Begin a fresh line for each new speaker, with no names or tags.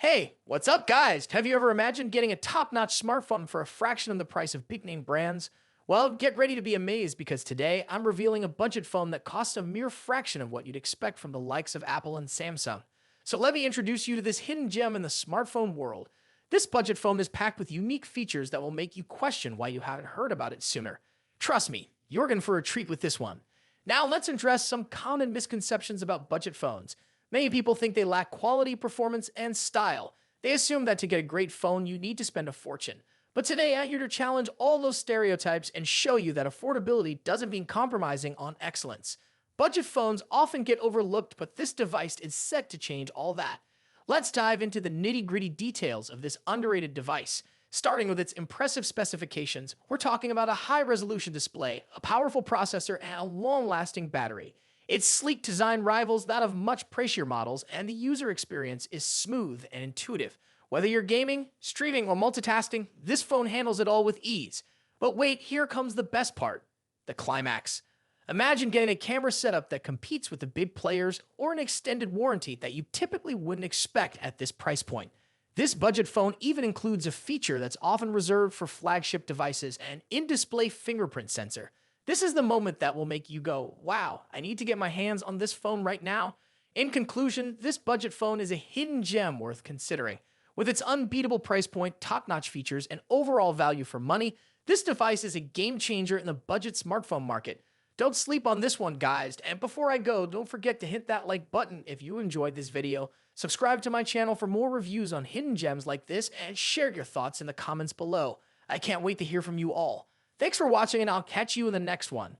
Hey, what's up, guys? Have you ever imagined getting a top notch smartphone for a fraction of the price of big name brands? Well, get ready to be amazed because today I'm revealing a budget phone that costs a mere fraction of what you'd expect from the likes of Apple and Samsung. So let me introduce you to this hidden gem in the smartphone world. This budget phone is packed with unique features that will make you question why you haven't heard about it sooner. Trust me, you're in for a treat with this one. Now let's address some common misconceptions about budget phones. Many people think they lack quality, performance, and style. They assume that to get a great phone, you need to spend a fortune. But today, I'm here to challenge all those stereotypes and show you that affordability doesn't mean compromising on excellence. Budget phones often get overlooked, but this device is set to change all that. Let's dive into the nitty-gritty details of this underrated device. Starting with its impressive specifications, we're talking about a high-resolution display, a powerful processor, and a long-lasting battery. Its sleek design rivals that of much pricier models, and the user experience is smooth and intuitive. Whether you're gaming, streaming, or multitasking, this phone handles it all with ease. But wait, here comes the best part, the climax. Imagine getting a camera setup that competes with the big players or an extended warranty that you typically wouldn't expect at this price point. This budget phone even includes a feature that's often reserved for flagship devices, an in-display fingerprint sensor. This is the moment that will make you go, wow, I need to get my hands on this phone right now. In conclusion, this budget phone is a hidden gem worth considering. With its unbeatable price point, top-notch features, and overall value for money, this device is a game changer in the budget smartphone market. Don't sleep on this one, guys. And before I go, don't forget to hit that like button if you enjoyed this video. Subscribe to my channel for more reviews on hidden gems like this, and share your thoughts in the comments below. I can't wait to hear from you all. Thanks for watching, and I'll catch you in the next one.